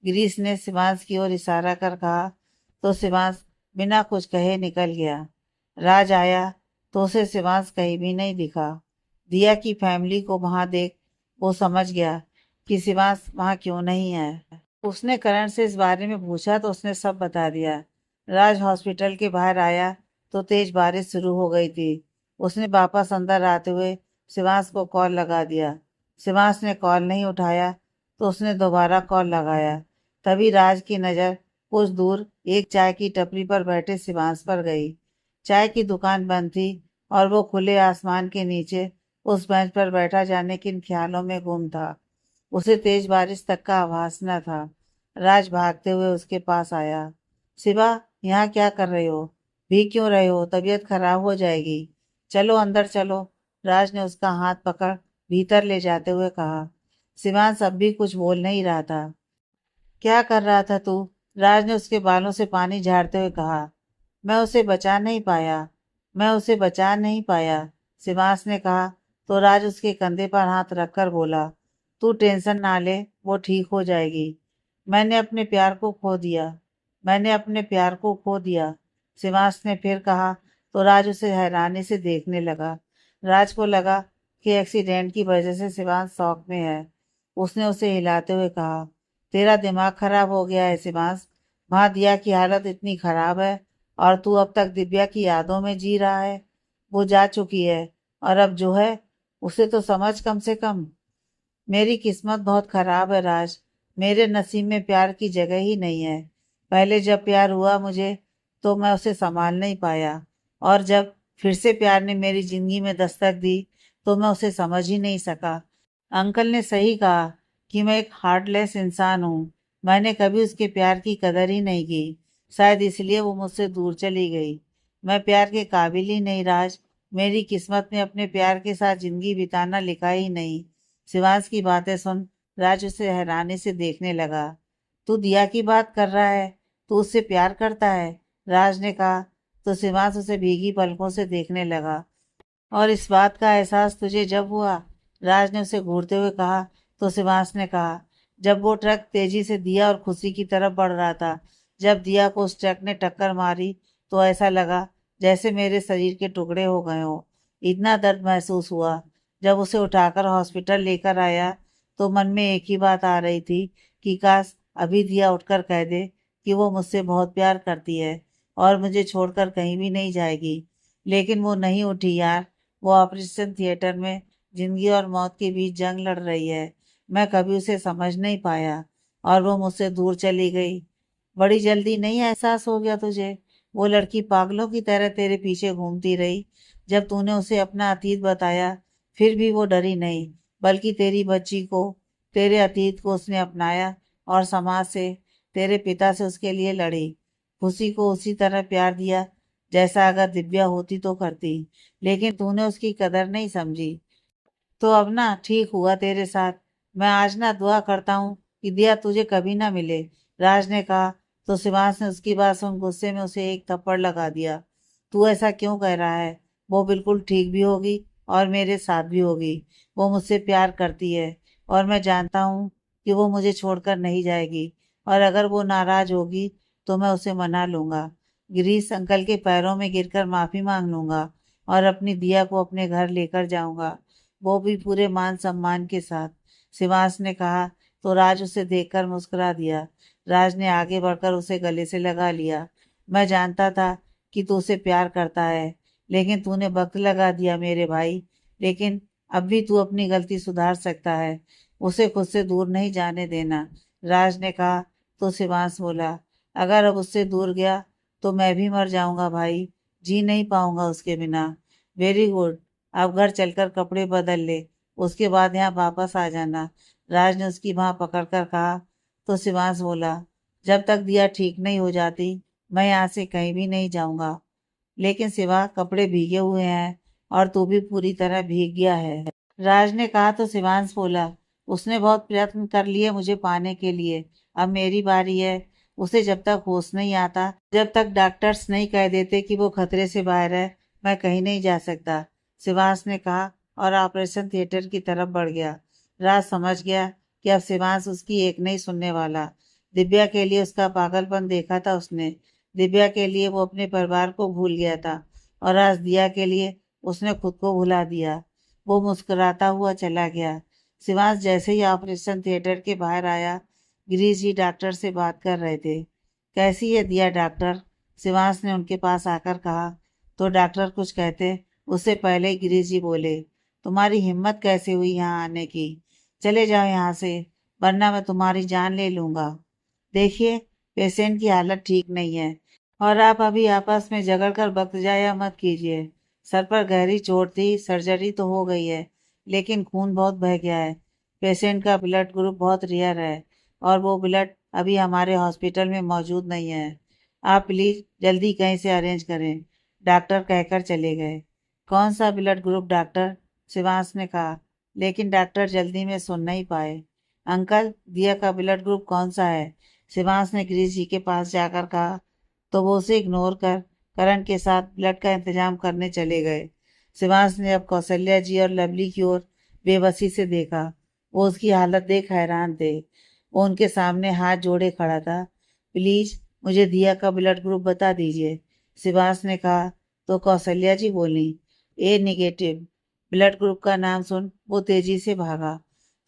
गिरीश ने शिवांश की ओर इशारा कर कहा, तो शिवांश बिना कुछ कहे निकल गया। राज आया तो उसे शिवांश कहीं भी नहीं दिखा। दिया की फैमिली को वहां देख वो समझ गया कि शिवांश वहां क्यों नहीं है। उसने करण से इस बारे में पूछा तो उसने सब बता दिया। राज हॉस्पिटल के बाहर आया तो तेज बारिश शुरू हो गई थी। उसने वापस अंदर आते हुए शिवांश को कॉल लगा दिया। शिवांश ने कॉल नहीं उठाया तो उसने दोबारा कॉल लगाया। तभी राज की नज़र कुछ दूर एक चाय की टपरी पर बैठे शिवांश पर गई। चाय की दुकान बंद थी और वो खुले आसमान के नीचे उस बेंच पर बैठा जाने किन ख्यालों में गुम था। उसे तेज बारिश तक का आभास न था। राज भागते हुए उसके पास आया। शिवा, यहाँ क्या कर रहे हो? भीग क्यों रहे हो? तबीयत खराब हो जाएगी। चलो अंदर चलो। राज ने उसका हाथ पकड़ भीतर ले जाते हुए कहा। शिवांश अब भी कुछ बोल नहीं रहा था। क्या कर रहा था तू? राज ने उसके बालों से पानी झाड़ते हुए कहा। मैं उसे बचा नहीं पाया। मैं उसे बचा नहीं पाया, शिवांश ने कहा। तो राज उसके कंधे पर हाथ रखकर बोला, तू टेंशन ना ले, वो ठीक हो जाएगी। मैंने अपने प्यार को खो दिया। मैंने अपने प्यार को खो दिया, शिवांश ने फिर कहा। तो राज उसे हैरानी से देखने लगा। राज को लगा कि एक्सीडेंट की वजह से शिवांश शौक में है। उसने उसे हिलाते हुए कहा, तेरा दिमाग खराब हो गया है शिवांश। वहां दिया की हालत इतनी खराब है और तू अब तक दिव्या की यादों में जी रहा है। वो जा चुकी है और अब जो है उसे तो समझ कम से कम। मेरी किस्मत बहुत खराब है राज। मेरे नसीब में प्यार की जगह ही नहीं है। पहले जब प्यार हुआ मुझे तो मैं उसे संभाल नहीं पाया, और जब फिर से प्यार ने मेरी जिंदगी में दस्तक दी तो मैं उसे समझ ही नहीं सका। अंकल ने सही कहा कि मैं एक हार्टलेस इंसान हूँ। मैंने कभी उसके प्यार की कदर ही नहीं की। शायद इसलिए वो मुझसे दूर चली गई। मैं प्यार के काबिल ही नहीं राज। मेरी किस्मत में अपने प्यार के साथ जिंदगी बिताना लिखा ही नहीं। शिवांश की बातें सुन राज उसे हैरानी से देखने लगा। तू दिया की बात कर रहा है? तू उससे प्यार करता है? राज ने कहा। तो शिवांश उसे भीगी पलकों से देखने लगा। और इस बात का एहसास तुझे जब हुआ? राज ने उसे घूरते हुए कहा। तो शिवांश ने कहा, जब वो ट्रक तेजी से दिया और खुशी की तरफ बढ़ रहा था। जब दिया को उस ट्रक ने टक्कर मारी तो ऐसा लगा जैसे मेरे शरीर के टुकड़े हो गए हों। इतना दर्द महसूस हुआ। जब उसे उठाकर हॉस्पिटल लेकर आया तो मन में एक ही बात आ रही थी कि काश अभी दिया उठकर कह दे कि वो मुझसे बहुत प्यार करती है और मुझे छोड़कर कहीं भी नहीं जाएगी। लेकिन वो नहीं उठी यार। वो ऑपरेशन थिएटर में जिंदगी और मौत के बीच जंग लड़ रही है। मैं कभी उसे समझ नहीं पाया और वो मुझसे दूर चली गई। बड़ी जल्दी नहीं एहसास हो गया तुझे? वो लड़की पागलों की तरह तेरे पीछे घूमती रही। जब तूने उसे अपना अतीत बताया फिर भी वो डरी नहीं, बल्कि तेरी बच्ची को, तेरे अतीत को उसने अपनाया और समाज से, तेरे पिता से उसके लिए लड़ी। खुशी को उसी तरह प्यार दिया जैसा अगर दिव्या होती तो करती। लेकिन तूने उसकी कदर नहीं समझी। तो अब ना ठीक हुआ तेरे साथ। मैं आज ना दुआ करता हूँ कि दिया तुझे कभी ना मिले, राज ने कहा। तो शिवांश ने उसकी बात सुन गुस्से में उसे एक थप्पड़ लगा दिया। तू ऐसा क्यों कह रहा है? वो बिल्कुल ठीक भी होगी और मेरे साथ भी होगी। वो मुझसे प्यार करती है और मैं जानता हूँ कि वो मुझे छोड़कर नहीं जाएगी। और अगर वो नाराज होगी तो मैं उसे मना लूंगा। गिरीश अंकल के पैरों में गिरकर माफी मांग लूंगा। और अपनी दिया को अपने घर लेकर जाऊंगा, वो भी पूरे मान सम्मान के साथ। शिवांश ने कहा तो राज उसे देखकर मुस्कुरा दिया। राज ने आगे बढ़कर उसे गले से लगा लिया। मैं जानता था कि तू उसे प्यार करता है, लेकिन तूने वक्त लगा दिया मेरे भाई। लेकिन अब भी तू अपनी गलती सुधार सकता है, उसे खुद से दूर नहीं जाने देना। राज ने कहा तो शिवांश बोला, अगर अब उससे दूर गया तो मैं भी मर जाऊंगा भाई, जी नहीं पाऊंगा उसके बिना। वेरी गुड, अब घर चलकर कपड़े बदल ले, उसके बाद यहाँ वापस आ जाना। राज ने उसकी बांह पकड़कर कहा। तो शिवांश बोला, जब तक दिया ठीक नहीं हो जाती मैं यहाँ से कहीं भी नहीं जाऊंगा। लेकिन शिवा, कपड़े भीगे हुए हैं और तू भी पूरी तरह भीग गया है। राज ने कहा तो शिवांश बोला, उसने बहुत प्रयत्न कर लिए मुझे पाने के लिए, अब मेरी बारी है। उसे जब तक होश नहीं आता, जब तक डॉक्टर्स नहीं कह देते कि वो खतरे से बाहर है, मैं कहीं नहीं जा सकता, शिवांश ने कहा और ऑपरेशन थिएटर की तरफ बढ़ गया। राज समझ गया कि अब शिवांश उसकी एक नहीं सुनने वाला। दिव्या के लिए उसका पागलपन देखा था उसने। दिव्या के लिए वो अपने परिवार को भूल गया था, और आज दिया के लिए उसने खुद को भुला दिया। वो मुस्कुराता हुआ चला गया। शिवांश जैसे ही ऑपरेशन थिएटर के बाहर आया, गिरीश जी डॉक्टर से बात कर रहे थे। कैसी है दिया डॉक्टर? शिवांश ने उनके पास आकर कहा। तो डॉक्टर कुछ कहते उससे पहले ही गिरीश जी बोले, तुम्हारी हिम्मत कैसे हुई यहाँ आने की? चले जाओ यहाँ से, वरना मैं तुम्हारी जान ले लूंगा। देखिए, पेशेंट की हालत ठीक नहीं है, और आप अभी आपस में झगड़कर वक्त जाया मत कीजिए। सर पर गहरी चोट थी, सर्जरी तो हो गई है, लेकिन खून बहुत बह गया है। पेशेंट का ब्लड ग्रुप बहुत रेयर है, और वो ब्लड अभी हमारे हॉस्पिटल में मौजूद नहीं है। आप प्लीज जल्दी कहीं से अरेंज करें, डॉक्टर कहकर चले गए। कौन सा ब्लड ग्रुप डॉक्टर? शिवांश ने कहा, लेकिन डॉक्टर जल्दी में सुन नहीं पाए। अंकल, दिया का ब्लड ग्रुप कौन सा है? शिवांश ने गिरीश जी के पास जाकर कहा। तो वो उसे इग्नोर कर करण के साथ ब्लड का इंतजाम करने चले गए। शिवांश ने अब कौशल्या जी और लवली की ओर बेबसी से देखा। वो उसकी हालत देख हैरान थे। वो उनके सामने हाथ जोड़े खड़ा था। प्लीज मुझे दिया का ब्लड ग्रुप बता दीजिए, शिवांश ने कहा। तो कौशल्या जी बोली, ए निगेटिव। ब्लड ग्रुप का नाम सुन वो तेजी से भागा।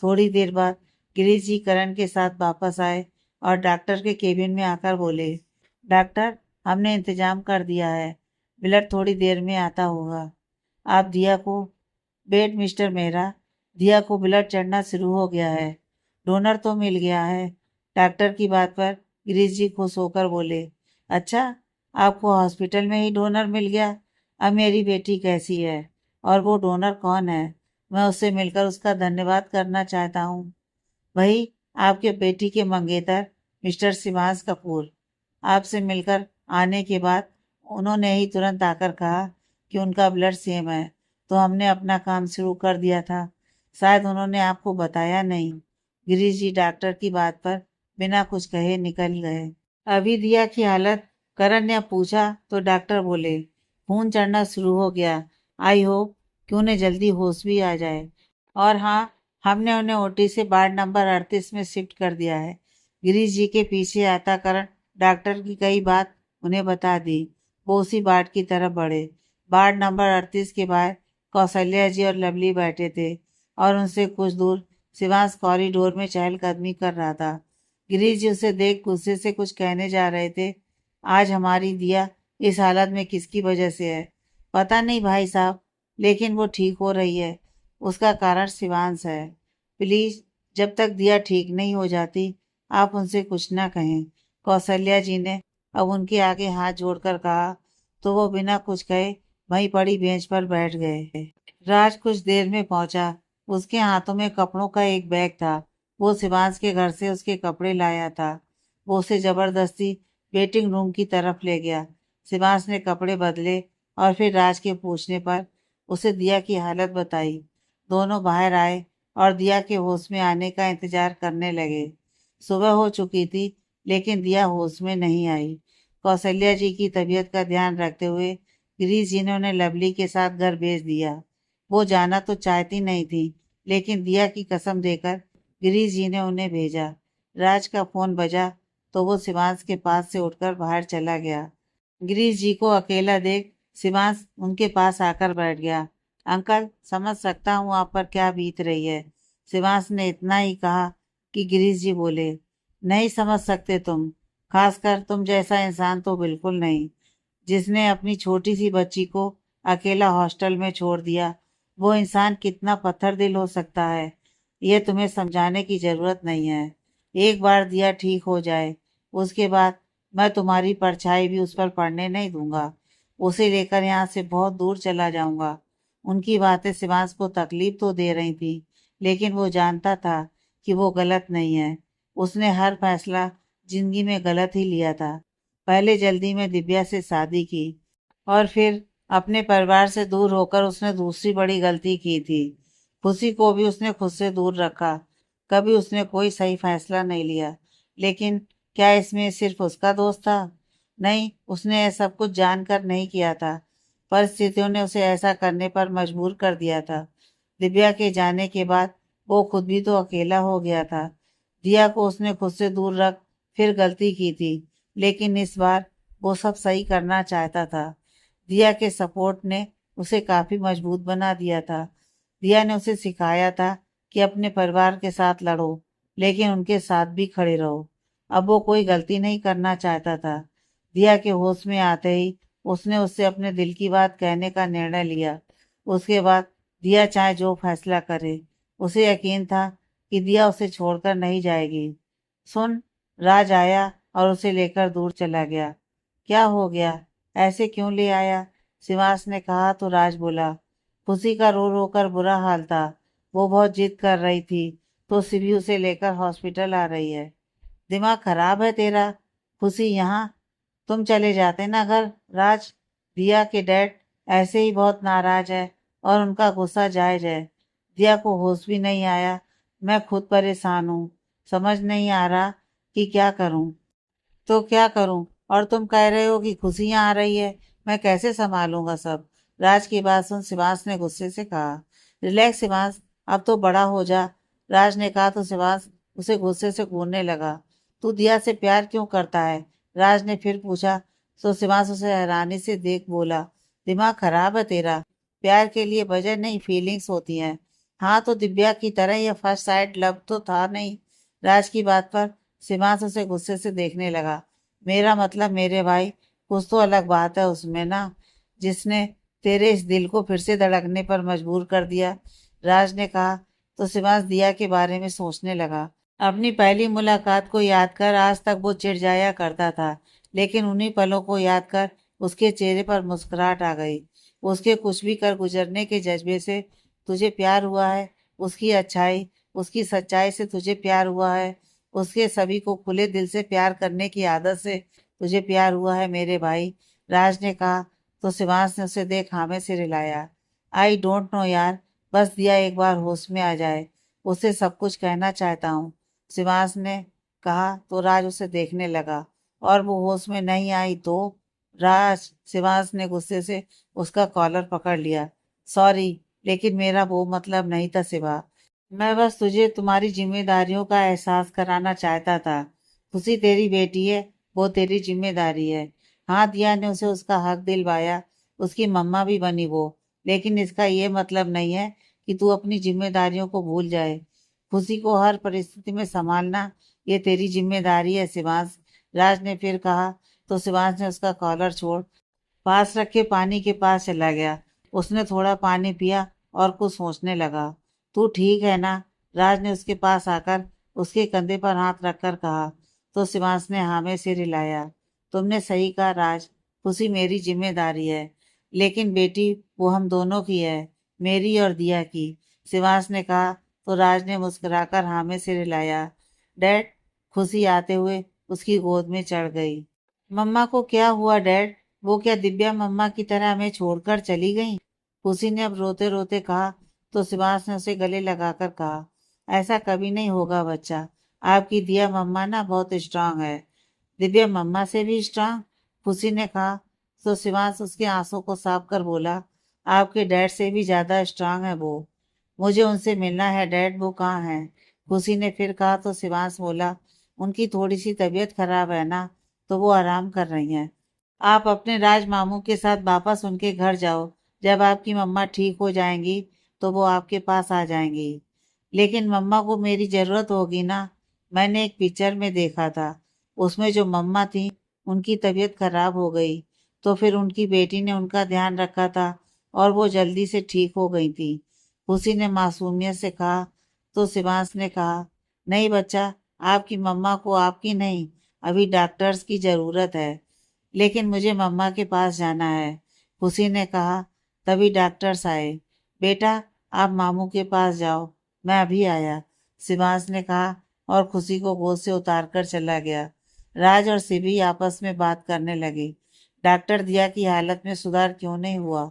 थोड़ी देर बाद गिरीश जी करण के साथ वापस आए और डॉक्टर के केबिन में आकर बोले, डॉक्टर, हमने इंतजाम कर दिया है, ब्लड थोड़ी देर में आता होगा। आप दिया को वेट मिस्टर मेहरा, दिया को ब्लड चढ़ना शुरू हो गया है, डोनर तो मिल गया है। डॉक्टर की बात पर गिरीश जी खुश होकर बोले, अच्छा, आपको हॉस्पिटल में ही डोनर मिल गया? अब मेरी बेटी कैसी है, और वो डोनर कौन है? मैं उससे मिलकर उसका धन्यवाद करना चाहता हूँ। वही, आपके बेटी के मंगेतर मिस्टर शिवांश कपूर। आपसे मिलकर आने के बाद उन्होंने ही तुरंत आकर कहा कि उनका ब्लड सेम है, तो हमने अपना काम शुरू कर दिया था। शायद उन्होंने आपको बताया नहीं। गिरीश जी डॉक्टर की बात पर बिना कुछ कहे निकल गए। अभी दिया की हालत? करण ने पूछा तो डॉक्टर बोले, खून चढ़ना शुरू हो गया। आई होप कि उन्हें जल्दी होश भी आ जाए। और हाँ, हमने उन्हें ओटी से वार्ड नंबर 38 में शिफ्ट कर दिया है। गिरीश जी के पीछे आता करण डॉक्टर की कई बात उन्हें बता दी। वो उसी वार्ड की तरफ बढ़े। वार्ड नंबर 38 के बाहर कौशल्या जी और लवली बैठे थे, और उनसे कुछ दूर शिवांश कॉरिडोर में चहलकदमी कर रहा था। गिरीश जी उसे देख गुस्से से कुछ कहने जा रहे थे। आज हमारी दिया इस हालत में किसकी वजह से है? पता नहीं भाई साहब, लेकिन वो ठीक हो रही है। उसका कारण शिवांश है। प्लीज, जब तक दिया ठीक नहीं हो जाती आप उनसे कुछ ना कहें, कौशल्या जी ने अब उनके आगे हाथ जोड़कर कहा। तो वो बिना कुछ कहे वहीं पड़ी बेंच पर बैठ गए। राज कुछ देर में पहुंचा। उसके हाथों में कपड़ों का एक बैग था। वो शिवांश के घर से उसके कपड़े लाया था। वो उसे जबरदस्ती वेटिंग रूम की तरफ ले गया। शिवांश ने कपड़े बदले और फिर राज के पूछने पर उसे दिया की हालत बताई। दोनों बाहर आए और दिया के होश में आने का इंतजार करने लगे। सुबह हो चुकी थी, लेकिन दिया होश में नहीं आई। कौशल्या जी की तबीयत का ध्यान रखते हुए गिरीश जी ने उन्हें लवली के साथ घर भेज दिया। वो जाना तो चाहती नहीं थी, लेकिन दिया की कसम देकर गिरीश जी ने उन्हें भेजा। राज का फोन बजा तो वो शिवांश के पास से उठकर बाहर चला गया। गिरीश जी को अकेला देख शिवांश उनके पास आकर बैठ गया। अंकल, समझ सकता हूँ आप पर क्या बीत रही है। शिवांश ने इतना ही कहा कि गिरीश जी बोले, नहीं समझ सकते तुम, खासकर तुम जैसा इंसान तो बिल्कुल नहीं, जिसने अपनी छोटी सी बच्ची को अकेला हॉस्टल में छोड़ दिया। वो इंसान कितना पत्थर दिल हो सकता है, ये तुम्हें समझाने की जरूरत नहीं है। एक बार दिया ठीक हो जाए, उसके बाद मैं तुम्हारी परछाई भी उस पर पड़ने नहीं दूंगा। उसे लेकर यहाँ से बहुत दूर चला जाऊंगा। उनकी बातें शिवांश को तकलीफ तो दे रही थी, लेकिन वो जानता था कि वो गलत नहीं है। उसने हर फैसला जिंदगी में गलत ही लिया था। पहले जल्दी में दिव्या से शादी की और फिर अपने परिवार से दूर होकर उसने दूसरी बड़ी गलती की थी। खुशी को भी उसने खुद से दूर रखा। कभी उसने कोई सही फैसला नहीं लिया। लेकिन क्या इसमें सिर्फ उसका दोष था? नहीं, उसने यह सब कुछ जानकर नहीं किया था। परिस्थितियों ने उसे ऐसा करने पर मजबूर कर दिया था। दिव्या के जाने के बाद वो खुद भी तो अकेला हो गया था। दिया को उसने खुद से दूर रख फिर गलती की थी, लेकिन इस बार वो सब सही करना चाहता था। दिया के सपोर्ट ने उसे काफी मजबूत बना दिया था। दिया ने उसे सिखाया था कि अपने परिवार के साथ लड़ो, लेकिन उनके साथ भी खड़े रहो। अब वो कोई गलती नहीं करना चाहता था। दिया के होश में आते ही उसने उससे अपने दिल की बात कहने का निर्णय लिया। उसके बाद दिया चाहे जो फैसला करे, उसे यकीन था कि दिया उसे छोड़कर नहीं जाएगी। सुन, राज आया और उसे लेकर दूर चला गया। क्या हो गया? ऐसे क्यों ले आया? शिवांश ने कहा तो राज बोला, खुशी का रो रो कर बुरा हाल था। वो बहुत जिद कर रही थी, तो सिभी उसे लेकर हॉस्पिटल आ रही है। दिमाग खराब है तेरा? खुशी यहाँ, तुम चले जाते ना घर। राज, दिया के डैड ऐसे ही बहुत नाराज है और उनका गुस्सा जायज है। दिया को होश भी नहीं आया। मैं खुद परेशान हूँ, समझ नहीं आ रहा कि क्या करूँ। तो क्या करूं? और तुम कह रहे हो कि खुशियां आ रही है, मैं कैसे संभालूंगा सब? राज की बात सुन शिवांश ने गुस्से से कहा। रिलैक्स शिवांश, अब तो बड़ा हो जा। राज ने कहा तो शिवांश उसे गुस्से से घूरने लगा। तू दिया से प्यार क्यों करता है? राज ने फिर पूछा। तो शिवांश उसे हैरानी से देख बोला, दिमाग खराब है तेरा? प्यार के लिए वजह नहीं, फीलिंग्स होती हैं। हाँ तो दिव्या की तरह यह फर्स्ट साइड लव तो था नहीं। राज की बात पर शिवांश उसे गुस्से से देखने लगा। मेरा मतलब मेरे भाई, कुछ तो अलग बात है उसमें ना, जिसने तेरे इस दिल को फिर से धड़कने पर मजबूर कर दिया। राज ने कहा तो शिवांश दिया के बारे में सोचने लगा। अपनी पहली मुलाकात को याद कर आज तक वो चिढ़ जाया करता था, लेकिन उन्हीं पलों को याद कर उसके चेहरे पर मुस्कुराहट आ गई। उसके कुछ भी कर गुजरने के जज्बे से तुझे प्यार हुआ है। उसकी अच्छाई, उसकी सच्चाई से तुझे प्यार हुआ है। उसके सभी को खुले दिल से प्यार करने की आदत से तुझे प्यार हुआ है मेरे भाई। राज ने कहा तो शिवांश ने उसे देख हामे से रिलाया। आई डोंट नो यार, बस दिया एक बार होश में आ जाए, उसे सब कुछ कहना चाहता हूँ। शिवांश ने कहा तो राज उसे देखने लगा। और वो होश में नहीं आई तो? राज, शिवांश ने गुस्से से उसका कॉलर पकड़ लिया। सॉरी, लेकिन मेरा वो मतलब नहीं था शिवा। मैं बस तुझे तुम्हारी जिम्मेदारियों का एहसास कराना चाहता था। खुशी तेरी बेटी है, वो तेरी जिम्मेदारी है। हाँ, दिया ने उसे उसका हक दिलवाया, उसकी मम्मा भी बनी वो। लेकिन इसका ये मतलब नहीं है कि तू अपनी जिम्मेदारियों को भूल जाए। खुशी को हर परिस्थिति में संभालना ये तेरी जिम्मेदारी है शिवांश। राज ने फिर कहा तो शिवांश ने उसका कॉलर छोड़ पास रखे पानी के पास चला गया। उसने थोड़ा पानी पिया और कुछ सोचने लगा। तू ठीक है ना? राज ने उसके पास आकर उसके कंधे पर हाथ रखकर कहा। तो शिवांश ने हामी से रिलाया। तुमने सही कहा राज, खुशी मेरी जिम्मेदारी है, लेकिन बेटी वो हम दोनों की है, मेरी और दिया की। शिवांश ने कहा तो राज ने मुस्कुराकर हामी से रिलाया। डैड, खुशी आते हुए उसकी गोद में चढ़ गई। मम्मा को क्या हुआ डैड? वो क्या दिव्या मम्मा की तरह हमें छोड़कर चली गई? खुशी ने अब रोते रोते कहा तो शिवांश ने उसे गले लगाकर कहा, ऐसा कभी नहीं होगा बच्चा। आपकी दिया मम्मा ना बहुत स्ट्रांग है। दिव्या मम्मा से भी स्ट्रांग? खुशी ने कहा तो शिवांश उसके आंसू को साफ कर बोला, आपके डैड से भी ज्यादा स्ट्रांग है वो। मुझे उनसे मिलना है डैड, वो कहाँ है? खुशी ने फिर कहा तो शिवांश बोला, उनकी थोड़ी सी तबीयत खराब है ना, तो वो आराम कर रही हैं। आप अपने राज मामू के साथ वापस उनके घर जाओ। जब आपकी मम्मा ठीक हो जाएंगी तो वो आपके पास आ जाएंगी। लेकिन मम्मा को मेरी ज़रूरत होगी ना। मैंने एक पिक्चर में देखा था, उसमें जो मम्मा थी उनकी तबीयत खराब हो गई, तो फिर उनकी बेटी ने उनका ध्यान रखा था और वो जल्दी से ठीक हो गई थी। खुशी ने मासूमियत से कहा। तो शिवांश ने कहा, नहीं बच्चा, आपकी मम्मा को आपकी नहीं, अभी डॉक्टर्स की ज़रूरत है। लेकिन मुझे मम्मा के पास जाना है, खुशी ने कहा। तभी डॉक्टर्स आए। बेटा, आप मामू के पास जाओ, मैं अभी आया, शिवांश ने कहा और खुशी को गोद से उतार कर चला गया। राज और शिवी आपस में बात करने लगे। डॉक्टर दिया की हालत में सुधार क्यों नहीं हुआ,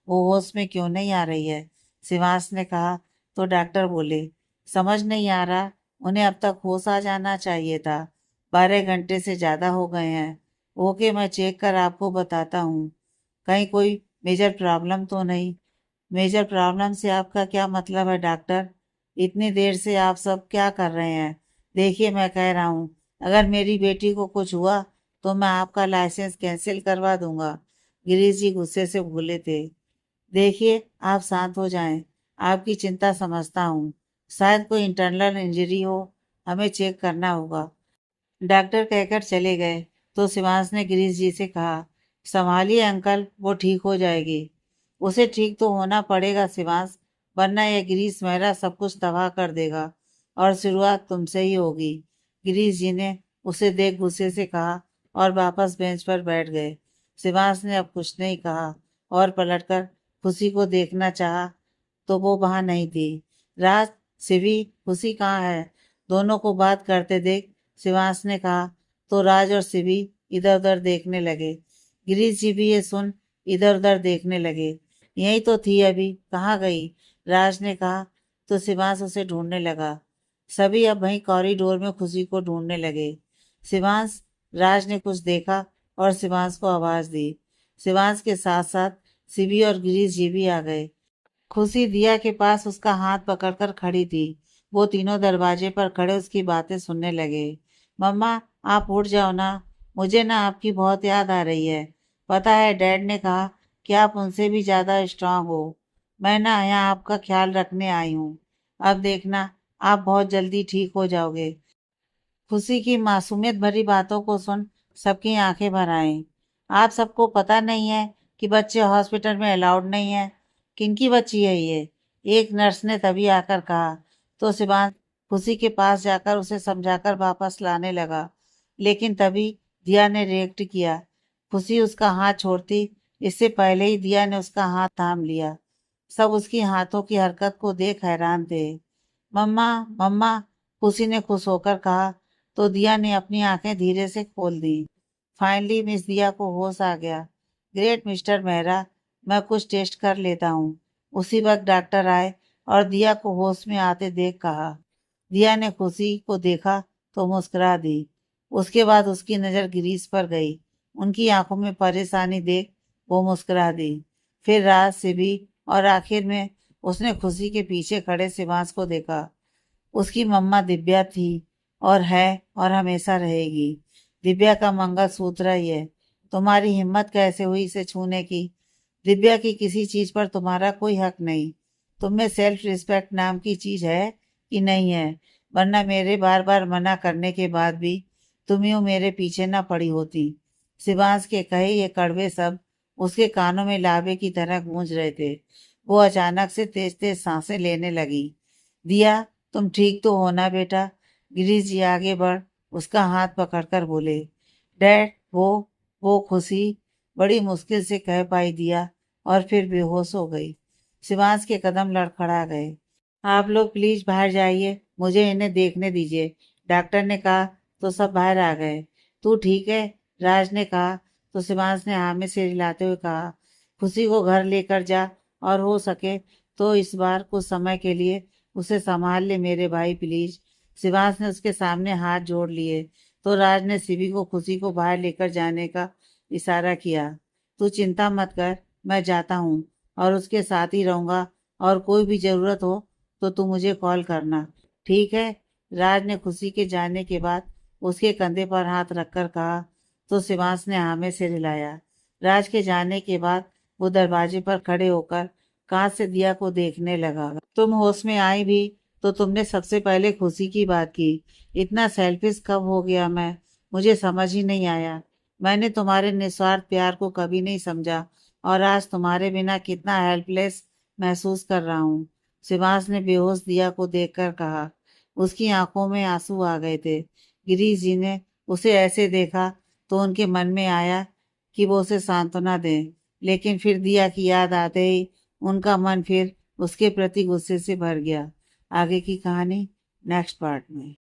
वो होश में क्यों नहीं आ रही है, शिवांश ने कहा। तो डॉक्टर बोले, समझ नहीं आ रहा, उन्हें अब तक होश आ जाना चाहिए था, 12 घंटे से ज़्यादा हो गए हैं। ओके, मैं चेक कर आपको बताता हूँ। कहीं कोई मेजर प्रॉब्लम तो नहीं। मेजर प्रॉब्लम से आपका क्या मतलब है डॉक्टर? इतनी देर से आप सब क्या कर रहे हैं? देखिए, मैं कह रहा हूँ, अगर मेरी बेटी को कुछ हुआ तो मैं आपका लाइसेंस कैंसिल करवा दूंगा। गिरीश जी गुस्से से बोले थे। देखिए, आप शांत हो जाएं। आपकी चिंता समझता हूँ। शायद कोई इंटरनल इंजरी हो, हमें चेक करना होगा। डॉक्टर कहकर चले गए। तो शिवांश ने गिरीश जी से कहा, संभालिए अंकल, वो ठीक हो जाएगी। उसे ठीक तो होना पड़ेगा शिवांश, वरना यह गिरीश मेहरा सब कुछ तबाह कर देगा और शुरुआत तुमसे ही होगी। गिरीश जी ने उसे देख गुस्से से कहा और वापस बेंच पर बैठ गए। शिवांश ने अब कुछ नहीं कहा और पलटकर खुशी को देखना चाहा तो वो वहां नहीं थी। राज, शिवी, खुशी कहाँ है? दोनों को बात करते देख शिवांश ने कहा। तो राज और शिवी इधर उधर देखने लगे। गिरीश जी भी ये सुन इधर उधर देखने लगे। यही तो थी, अभी कहाँ गई? राज ने कहा। तो शिवांश उसे ढूंढने लगा। सभी अब वहीं कॉरिडोर में खुशी को ढूंढने लगे। शिवांश, राज ने कुछ देखा और शिवांश को आवाज दी। शिवांश के साथ साथ शिवी और गिरीश जी भी आ गए। खुशी दिया के पास उसका हाथ पकड़कर खड़ी थी। वो तीनों दरवाजे पर खड़े उसकी बातें सुनने लगे। मम्मा, आप उठ जाओ ना, मुझे ना आपकी बहुत याद आ रही है। पता है, डैड ने कहा कि आप उनसे भी ज्यादा स्ट्रांग हो। मैं ना यहाँ आपका ख्याल रखने आई हूँ। अब देखना, आप बहुत जल्दी ठीक हो जाओगे। खुशी की मासूमियत भरी बातों को सुन सबकी आंखें भर आईं। आप सबको पता नहीं है कि बच्चे हॉस्पिटल में अलाउड नहीं है? किनकी बच्ची है ये? एक नर्स ने तभी आकर कहा। तो शिवांश खुशी के पास जाकर उसे समझाकर वापस लाने लगा। लेकिन तभी दिया ने रिएक्ट किया। खुशी उसका हाथ छोड़ती इससे पहले ही दिया ने उसका हाथ थाम लिया। सब उसकी हाथों की हरकत को देख हैरान थे। मम्मा, मम्मा, खुशी ने खुश होकर कहा। तो दिया ने अपनी आंखें धीरे से खोल दी। फाइनली मिस दिया को होश आ गया। ग्रेट मिस्टर मेहरा, मैं कुछ टेस्ट कर लेता हूँ। उसी वक्त डॉक्टर आए और दिया को होश में आते देख कहा। दिया ने खुशी को देखा तो मुस्कुरा दी। उसके बाद उसकी नज़र गिरीश पर गई। उनकी आंखों में परेशानी देख वो मुस्कुरा दी। फिर राज से भी, और आखिर में उसने खुशी के पीछे खड़े शिवांश को देखा। उसकी मम्मा दिव्या थी और है और हमेशा रहेगी। दिव्या का मंगलसूत्र ही है। तुम्हारी हिम्मत कैसे हुई इसे छूने की? दिव्या की किसी चीज पर तुम्हारा कोई हक नहीं। तुम में सेल्फ रिस्पेक्ट नाम की चीज है कि नहीं है? वरना मेरे बार बार मना करने के बाद भी तुम यूं मेरे पीछे न पड़ी होती। शिवांश के कहे ये कड़वे शब्द उसके कानों में लावे की तरह गूंज रहे थे। वो अचानक से तेज तेज सांसें लेने लगी। दिया, तुम ठीक तो हो ना बेटा? गिरीश जी आगे बढ़ उसका हाथ पकड़कर बोले। डैड, वो खुशी, बड़ी मुश्किल से कह पाई दिया और फिर बेहोश हो गई। शिवांश के कदम लड़खड़ा गए। आप लोग प्लीज बाहर जाइए, मुझे इन्हें देखने दीजिए, डॉक्टर ने कहा। तो सब बाहर आ गए। तू ठीक है? राज ने कहा। तो शिवांश ने हाँ में सिर हिलाते हुए कहा। खुशी को घर लेकर जा और हो सके तो इस बार कुछ समय के लिए उसे संभाल ले मेरे भाई प्लीज। शिवांश ने उसके सामने हाथ जोड़ लिए। तो राज ने शिवी को खुशी को बाहर लेकर जाने का इशारा किया। तू चिंता मत कर, मैं जाता हूँ और उसके साथ ही रहूंगा, और कोई भी जरूरत हो तो तू मुझे कॉल करना, ठीक है? राज ने खुशी के जाने के बाद उसके कंधे पर हाथ रखकर कहा। तो शिवांश ने हामी से हिलाया। राज के जाने के बाद वो दरवाजे पर खड़े होकर कांच से दिया को देखने लगा। तुम होश में आई भी तो तुमने सबसे पहले खुशी की बात की। इतना सेल्फिश कब हो गया मैं, मुझे समझ ही नहीं आया। मैंने तुम्हारे निस्वार्थ प्यार को कभी नहीं समझा और आज तुम्हारे बिना कितना हेल्पलेस महसूस कर रहा हूँ। शिवांश ने बेहोश दिया को देखकर कहा। उसकी आंखों में आंसू आ गए थे। गिरीश जी ने उसे ऐसे देखा तो उनके मन में आया कि वो उसे सांत्वना दें, लेकिन फिर दिया की याद आते ही उनका मन फिर उसके प्रति गुस्से से भर गया। आगे की कहानी नेक्स्ट पार्ट में।